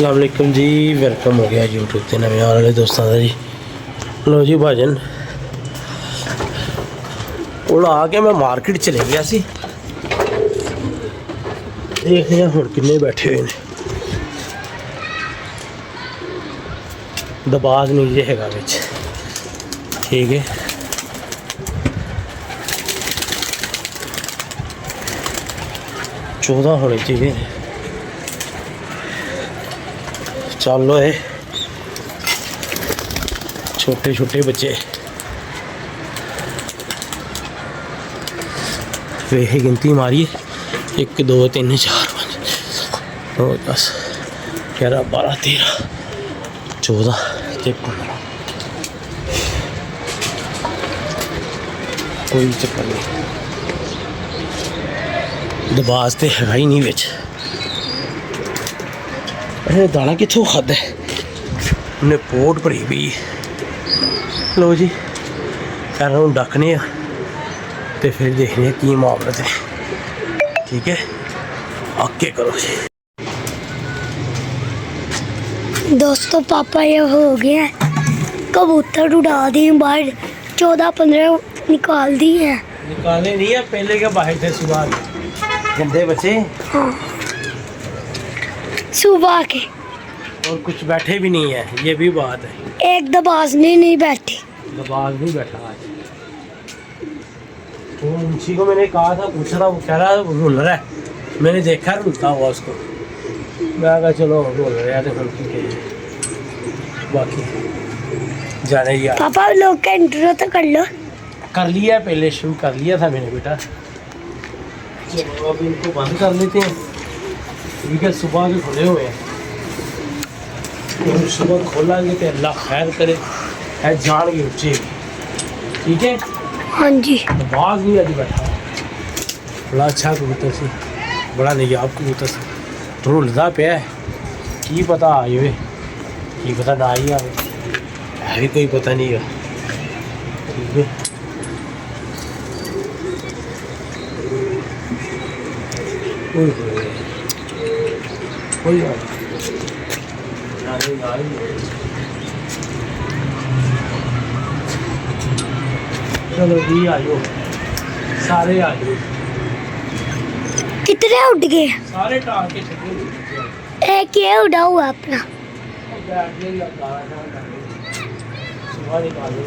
अस्सलाम वालेकुम जी, वेलकम हो गया यूट्यूब ते नवे आने वाले दोस्तों का जी। लो जी भाजन हूँ आके मैं मार्केट चले गया सी, देखने हूँ किन्ने बैठे हुए हैं। दबाज नहीं जे हैगा विच, ठीक है। चौदह होने चाहिए। चलो है छोटे छोटे बच्चे वे गिनती मारिए 1 2 3 4 5 9 10 11 12 13 14 ते 15। कोई चक्कर नहीं, दबाज तो है ही नहीं बिच। अरे दाना कितों खादा है उन्हें, पोट भरी पी। लो जी पैर हूँ डकने तो फिर देखने की मामला है, ठीक है। आके करो जी दोस्तों। पापा ये हो गया कबूतर उड़ा दी बाहर, 14-15 निकाल दी है। निकाले नहीं है, पहले के बाहर थे सुबह गंदे बच्चे। हाँ सुबह के, और कुछ बैठे भी नहीं है, ये भी बात है। एक दबाज नहीं बैठी। दबाज नहीं बैठा आज। वो मुंशी को मैंने कहा था, पूछा था, वो कह रहा रुल रहा है। मैंने देखा रुलता हुआ उसको, मैं कहा चलो रुल रहा है तो फिर ठीक है। बाकी जाने यार पापा लोग का इंटरव्यू तो कर लो। कर लिया, पहले शुरू कर लिया था मैंने बेटा। चलो अब इनको बंद कर लेते हैं, ठीक है। सुबह के खुले हुए हैं, सुबह खोलेंगे तो अल्लाह खैर करे, है जान के उच्चे, ठीक है। हाँ जी आवाज नहीं अभी बैठा, बड़ा अच्छा कबूतर से, बड़ा निजाब कबूतर से रुलदा पे की पता आई हुए, की पता ना आई आवे, है भी कोई पता नहीं है, ठीक है। कोई बात चलो जी आयो, सारे आ जाओ। कितने उड़ गए? सारे टाल के छुट्टे एक ये उड़ा हुआ अपना। सुबह निकालो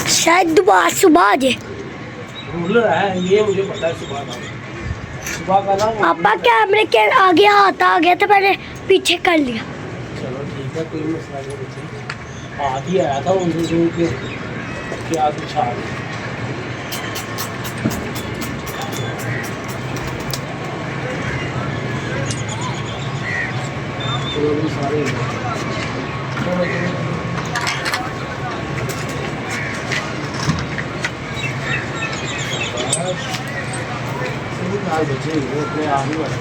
शायद दोबारा सुबह आ जाए। रूलर है ये, मुझे पता है। सुबह का ना पापा कैमरे के आगे हाथ आ गया तो मैंने पीछे कर लिया। चलो ठीक है, कोई मसला नहीं। बच्चे हाथ ही आया था उनको के क्या बिछा सारे बच्चे अपने आप ही बढ़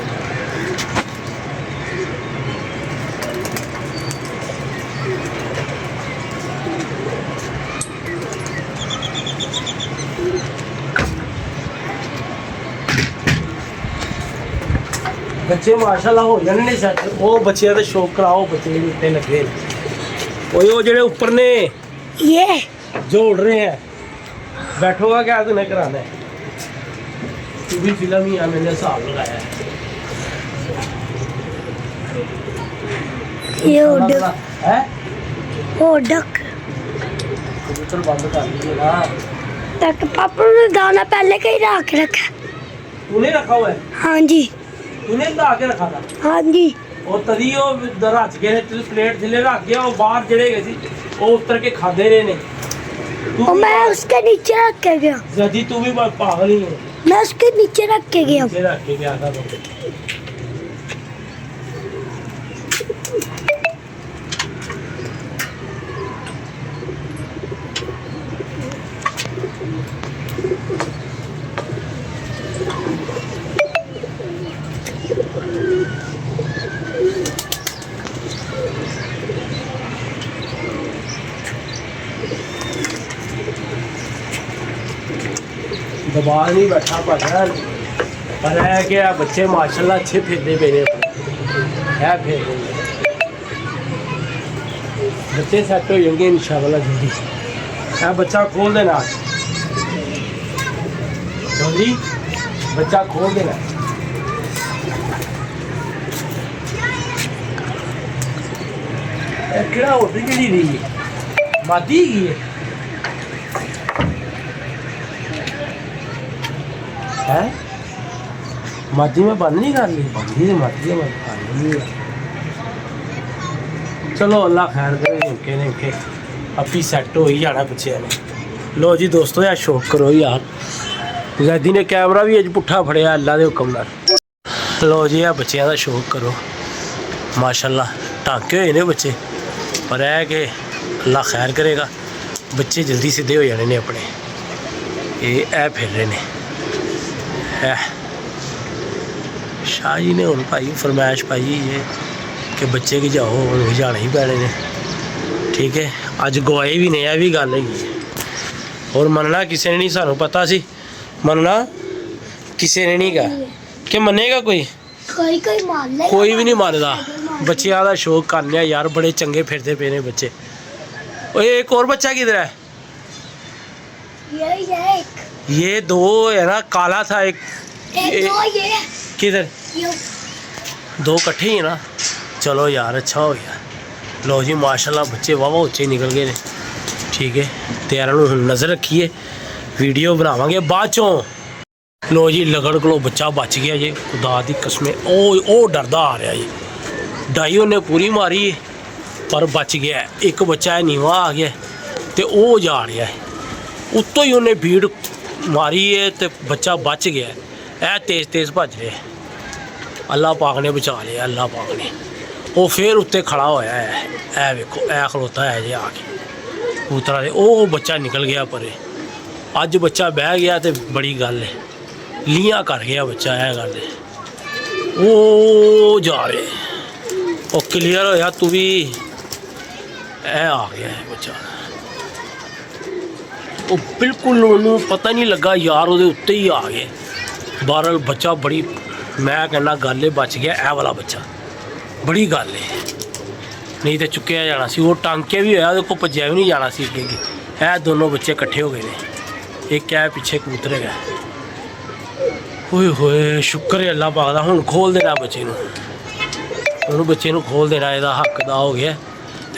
बच्चे माशाल्लाह हो जाने नहीं सकते। वो बच्चे का शौक कराओ, बच्चे इतने लगे वो जेड़े ऊपर ने ये जो उड़ रहे हैं। बैठोगा क्या तुम्हें कराना है, तू भी फिल्म ही है, मैंने हिसाब लगाया है। ये उड़ है डक कबूतर बंद कर दीजिए ना। तक पापा ने दाना पहले का ही रख रखा। तूने रखा हुआ है? हाँ जी तूने ला के रखा था? हाँ जी। और तभी वो रच गए प्लेट थले रख गया, वो बाहर जड़े गए सी, वो उतर के खाते रहे ने। और मैं उसके नीचे रख के गया। जदी तू भी पागल ही है। मैं उसके नीचे रख के गया। नीचे रख के गया था तो। दबा नहीं बैठा भाजा पर है कि बच्चे माशाल्लाह अच्छे फिरते पे ने है फिर बच्चे सेट हो जाएंगे इंशाल्लाह जल्दी है बच्चा खोल देना जल्दी बच्चा खोल देना क्या होती कि नहीं मादी की है मादी में बंद नहीं कर ली बंदी से मादी में कर ली चलो अल्लाह खैर करे निके निके अपनी सैट हो ही जाना बच्चे ने लो जी दोस्तों यार शौक करो यार जैदी ने कैमरा भी अज पुट्ठा फड़िया अल्लाह के हुक्म नाल लो जी यार बच्चों का शौक करो माशाल्लाह टांके हुए ने बच्चे पर है कि अल्लाह खैर करेगा बच्चे जल्दी सीधे हो जाने ने अपने ये फिर रहे ने है शाह जी ने हूँ भाई फरमाइश पाई है कि बच्चे की जाओ हूँ जाने ही पैने ने ठीक है अज गवाए भी नहीं भी गल है और मनना किसी ने नहीं सानू पता सी मनना किसी ने नहीं कहा कि मनेगा कोई कोई भी नहीं मानता बच्चियां का शौक करने यार बड़े चंगे फिरते पे ने बच्चे एक और बच्चा किधर है ये दो है ना काला था एक किधर दो इकट्ठे ही है ना चलो यार अच्छा हो गया लो जी माशाल्लाह बच्चे वाह उच्चे निकल गए ने ठीक है तैयार नज़र रखिए वीडियो बनावांगे बाद चों लो जी लगड़ को बच्चा बच गया जी खुदा दी कसमें ओ डरदा आ रहा जी डाई उन्हें पूरी मारी पर बच गया एक बच्चा है नीवा आ गया तो वो जा रहा है उत्तों ही उन्हें भीड़ मारी है तो बच्चा बच गया है तेज़ तेज़ भज रहे अल्लाह पाक ने बचा लिया अल्लाह पाक ने वो फिर उत्ते खड़ा होया है वेखो खलोता है जी आके कबूतरा दे ओ बच्चा निकल गया परे अज बच्चा बह गया तो बड़ी गल है लियाँ कर गया बच्चा है गल ओ जा रहे वो क्लियर होया तू भी आ गया है बच्चा वो बिल्कुल उन्होंने पता नहीं लगा यार वो उत्ते ही आ गए बहरहाल बच्चा बड़ी मैं कहना गल है बच गया ए वाला बच्चा बड़ी गल है नहीं तो चुकया जाना सी वो टांके भी होया को भज्या भी नहीं जाना सी अगे ए दोनों बच्चे इकट्ठे हो गए ने एक है पीछे कबूतर है होए होए शुक्र है अल्लाह पाक दा हुण खोल देना बच्चे नूं बच्चे नूं खोल देना ਇਹਦਾ हक दा हो गया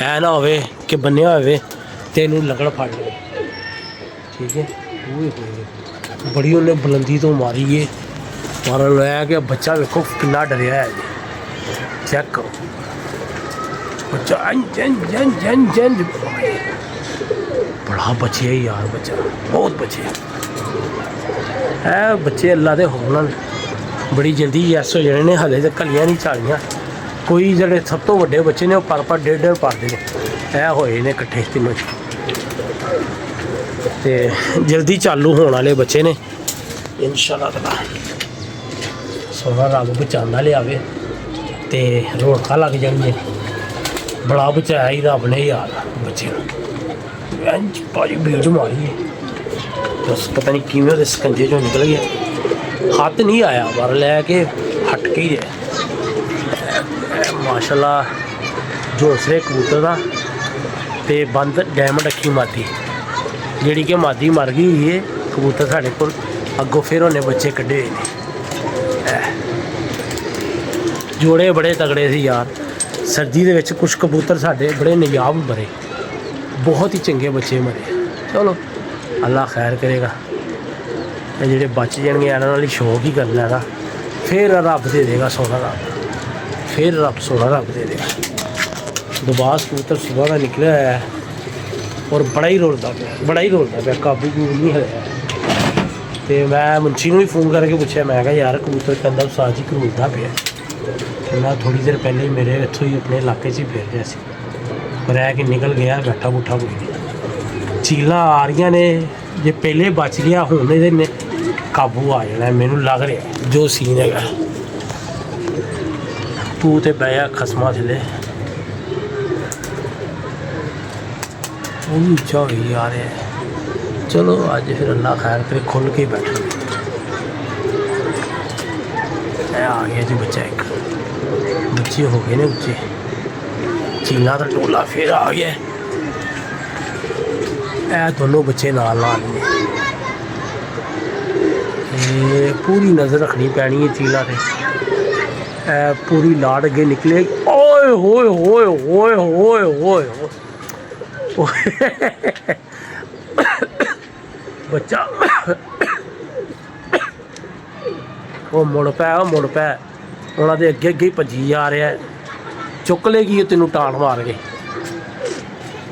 ऐ ना होवे कि बन्निया होवे ते इनूं लगड़ फड़ ले ठीक है होए होए बड़ी उन्हें बुलंदी तो मारी है मार लाया कि बच्चा वेखो कितना डरिया है चेक करो बच्चा जन जन जन जन बड़ा बचे है यार बच्चा बहुत बचे है बच्चे अल्लाह के हुक्म बड़ी जल्दी यस हो जाने ने हले तो कलियां नहीं चालियां कोई जो सब तो वड्डे बच्चे ने पर डेढ़ पाते हैं होए ने इकट्ठे तीनों ते जल्दी चालू होने वाले बच्चे ने इंशाअल्लाह ताला सोना रब बचाना लियावे ते रौनक लग जाएंगे बड़ा बचाया ही रब ने यार बच्चे भाजी भीड़ मारी है बस पता नहीं किमें उस सकंजे चो निकल गया हाथ नहीं आया बार लैके हट के ही है माशाल्लाह झोंसले कबूतर का ते बंद डायमंड अखी मादी जी कि मादी मर गई हुई है कबूतर साढ़े को अगों फिर उन्हें बच्चे कढ़े हुए हैं जोड़े बड़े तगड़े थे यार सर्दी के विच कुछ कबूतर साढ़े बड़े नायाब मरे बहुत ही चंगे बच्चे मरे चलो अल्लाह खैर करेगा जोड़े बच जाएंगे इन्होंने शौक ही करना है फिर रब दे देगा सोना रब फिर रब सोना रब दे देगा दुबास कबूतर सुबह का निकला है और बड़ा ही रोलता पाया काबू नहीं है तो मैं मुंशी भी फोन करके पूछा मैं कहा यार कबूतर कहता साज ही करूलता पाया तो मैं थोड़ी देर पहले मेरे इतों ही अपने इलाके से फिर रहा पर है कि निकल गया बैठा बूठा कोई नहीं चीला आ रही ने जे पहले बच गया हूँ ये काबू आ जाना मैनू लग रहा जो सीन है तू तो बया खसमा थले उच्चा हो आ रहा है चलो अज फिर अल्लाह खैर करे खुल के बैठा आ गया जी बच्चा एक बच्चे हो गए ने उच्चे चीना का टोला फिर आ गया ए दोनों बच्चे नाल नाल ने पूरी नज़र रखनी पैनी है चीला से पूरी लाड़ अगे निकले ओए होए होए होए होए होए बच्चा वो मुड़ पै उन्होंने अगे अगे ही भजी जा रहा है चुक लेगी तेन टाण मार के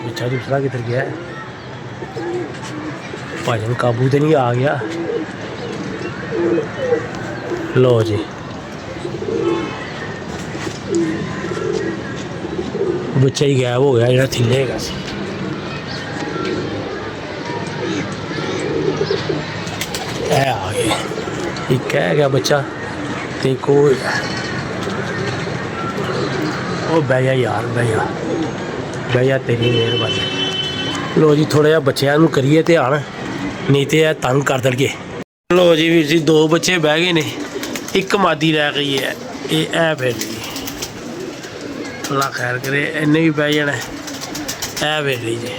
बच्चा दूसरा किधर गया है भजन काबू तो नहीं आ गया लो जी बच्चा ही गायब हो गया जो थले है आ गया एक है गया बच्चा ते को बह जा यार बह जा तेरी मेहरबानी लो जी थोड़ा जहा बच्चों करिए ध्यान नहीं तो यह तंग कर देंगे लो जी वीर जी दो बच्चे बह गए ने एक मादी रह गई है ये फिर अल्लाह खैर करे इन्हें भी बह जाना है फिर जी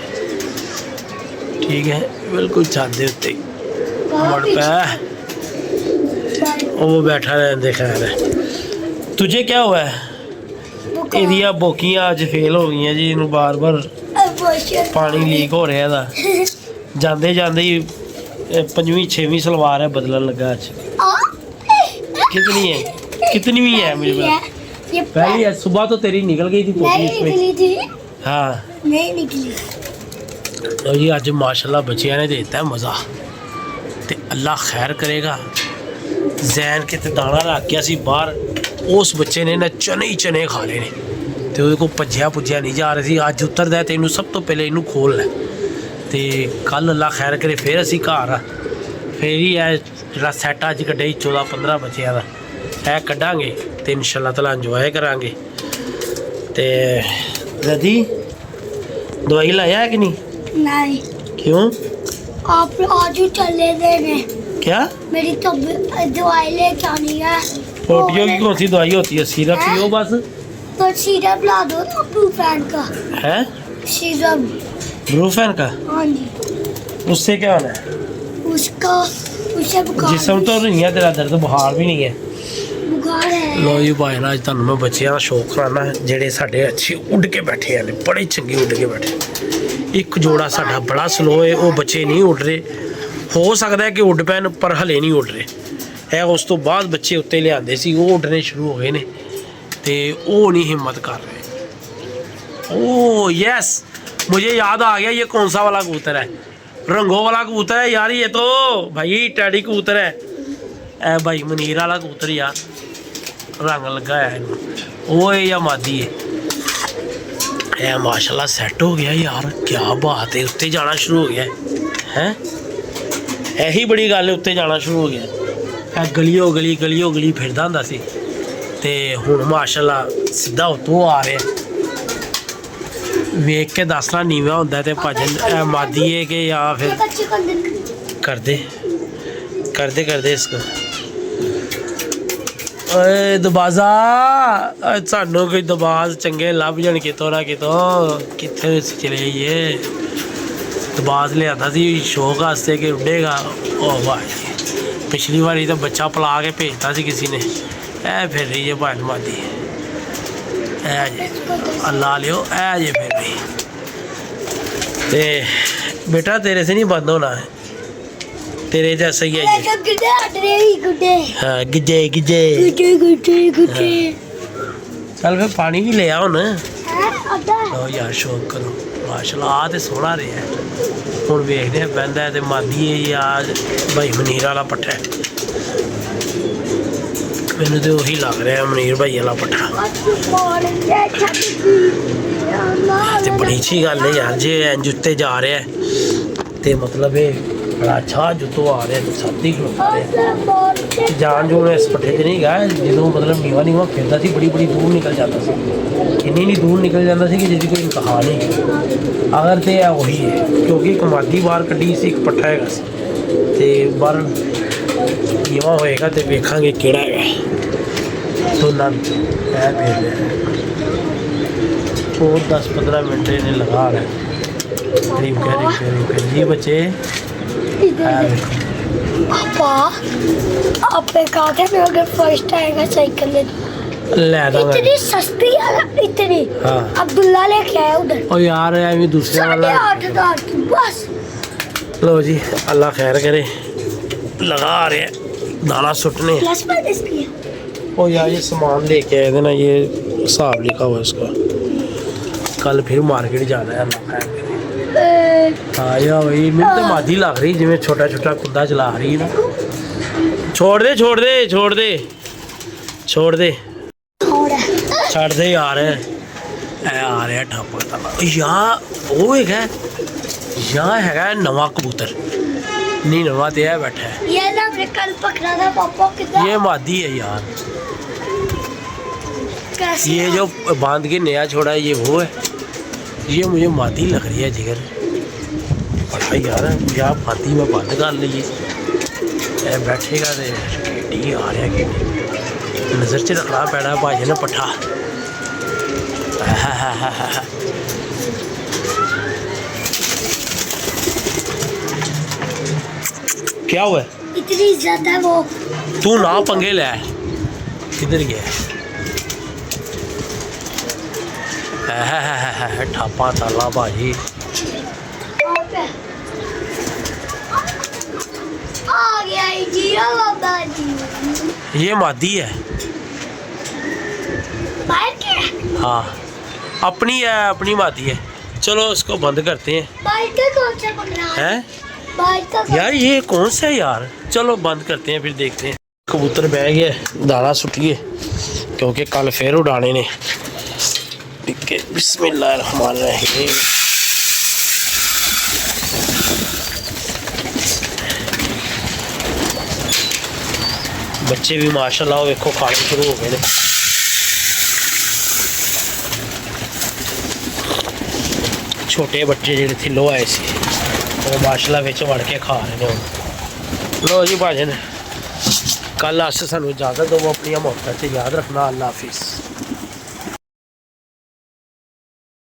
ठीक है बिल्कुल छत के उत्ते मुड़ पै वो बैठा रहते खैर तुझे क्या हुआ है ਇਹਦੀਆਂ बोकियां अज फेल हो गई जी इनू बार बार पानी लीक हो रहा था जाते जाते ही 5वीं 6वीं सलवार है बदलन लगा अज कितनी भी है मुझे पहली है सुबह तो तेरी निकल गई थी पोती इसमें हाँ नहीं निकली तो जी अज माशाल्लाह बच्चिया ने देता है मज़ा तो अल्लाह खैर करेगा जैन के दाना रख गया सी बाहर उस बच्चे ने ना चने ही चने खा ले ने तो वो भज्या पुज्या नहीं जा रहा सी अज उतरदा तो इनू सब तो पहले इनू खोलना तो कल अल्लाह खैर करे फिर असी घर फिर ही है जो सैट अज कड्ढे 14-15 बच्चों का है कड्डांगे तो इंशाअल्लाह ताला इंजॉय करांगे तो रदी दवाई लाया है कि नहीं नहीं क्यों आप आज ही चले देने क्या मेरी दवाई लेके आनी है पोटियो की कौन सी दवाई होती है सिरप पियो बस तो सिरप ला दो ना ब्रूफेन का है सिरप ब्रूफेन का हाँ जी उससे क्या होना है उसका उसे बुखार जिसम तो नहीं है तेरा दर्द बुखार भी नहीं है बुखार है लो जी भाई ना अज तुहानू मैं बच्चों का शौक कराना जेडे साडे अच्छे उड़ के बैठे हैं बड़े चंगे उड़ के बैठे एक जोड़ा साडा बड़ा स्लो है वो बच्चे नहीं उड़ रहे हो सकता है कि उड़ पैन पर हले नहीं उड़ रहे है उस तो बाद बच्चे उत्ते लियाते सी वो उड़ने शुरू हो गए ने ते वो नहीं हिम्मत कर रहे ओ यस मुझे याद आ गया ये कौन सा वाला कबूतर है रंगों वाला कबूतर है यार ये तो भाई टैडी कबूतर है ए भाई मुनीर वाला कबूतर यार रंग लगा है वो है या मादी है माशाल्लाह सेट हो गया यार क्या बात है उत्ते जाना शुरू हो गया है यही बड़ी गल है उत्ते जाना शुरू हो गया गलियो गली फिरदा हुंदा सी ते हुण माशाल्लाह सीधा उत्तों आ रहा वेख के दसना नीवा होंदा ते भजन मादी है कि या फिर करदे इसको ओए दबाजा सानू कोई दबाज चंगे लभ जान कितों ना कितों कित्थे चले जाइए दबाज लिया सी शौक वास्ते कि उड़ेगा ओ भाई पिछली बारी तो बच्चा पला के भेजता सी किसी ने फिर रही है भाई मादी अल्लाह लियो जे फिर रही ते बेटा तेरे से नहीं बंद होना है तेरे जैसा ही है ये हाँ गिजे चल फिर पानी भी ले आओ ना लो यार शौक करो माशाल्लाह आ तो सोहना रहा है हुण वेखदे बहंदा है तो मादी है या भाई मनीर वाला पट्ठा है मैनू तो उही लग रहा है मनीर भाई वाला पट्ठा तो बड़ी अच्छी गल है यार जे इंज उत्ते जा रहा है तो मतलब बड़ा अच्छा जुत्तो आ रहा है, छाती खलोता है। जान जो मैं इस पट्ठे 'ਚ नहीं गया जो मतलब नीवा नीवा फिरता सी, बड़ी बड़ी दूर निकल जाता सी, इन्नी दूर निकल जाता सी कि जिसकी कोई इंतहा नहीं। अगर तो यह वही है क्योंकि कमादी बाहर कड्ढी सी, एक पट्ठा है तो बाहर नीवा होएगा तो वेखांगे केड़ा है। दोनों है फिर और 10-15 मिनट इन्हें लगा रहा है। जी बच्चे पापा आपने कहा था मैं अगर फर्स्ट आएगा साइकिल ले इतनी सस्ती है इतनी। हाँ अब्दुल्ला लेके आया उधर। और यार अभी दूसरे वाला 8,000 की बस। लो जी अल्लाह खैर करे, लगा रहे हैं दाना सुटने। प्लस माइनस भी है। और यार ये सामान लेके आए थे ना, ये हिसाब लिखा हुआ है इसका, कल फिर मार्केट जाना है। अल्लाह खैर करे। हाँ या वही मेरी तो मादी लग रही जिमें छोटा छोटा कुत्ता चला रही ना। छोड़ दे छोड़ दे छोड़ दे छोड़ दे छड़ दे यार। आ रहा ठप्पा तला यहाँ वो एक है, यहाँ है नवा कबूतर नहीं, नवा तो है बैठा है। ये ना हमने कल पकड़ा था पापा कितना। ये मादी है यार, कैसे ये जो बांध के नया छोड़ा है ये वो है। ये मुझे मादी लग रही है जिगर बड़ा यार। या मादी में बंद कर लीजिए, बैठेगा तो डी आ रहा कि नज़र च रखना पैना भाजी ने पट्ठा। क्या हुआ इतनी ज्यादा वो तू ना पंगे ले, किधर गया ठापा ताला भाजी। आ गया जी बाबा जी। ये मादी है। बाहर क्या हाँ अपनी है, अपनी मादी है। चलो उसको बंद करते हैं। बाहर का कौन सा पकड़ा हैं बाहर का यार, ये कौन सा है यार। चलो बंद करते हैं फिर देखते हैं। कबूतर बह गए, दाना सुटिए क्योंकि कल फिर उड़ाने ने। ठीक है बिस्मिल्लाहिर्रहमानिर्रहीम। बच्चे भी माशाल्लाह देखो खाने शुरू हो गए। छोटे बच्चे जेडे थे लो आए थे वो माशाल्लाह विच वड़ के खा रहे हैं। लो जी भाजन कल अस सानू इजाजत दो, अपनी मोहब्बत याद रखना। अल्लाह हाफिज़।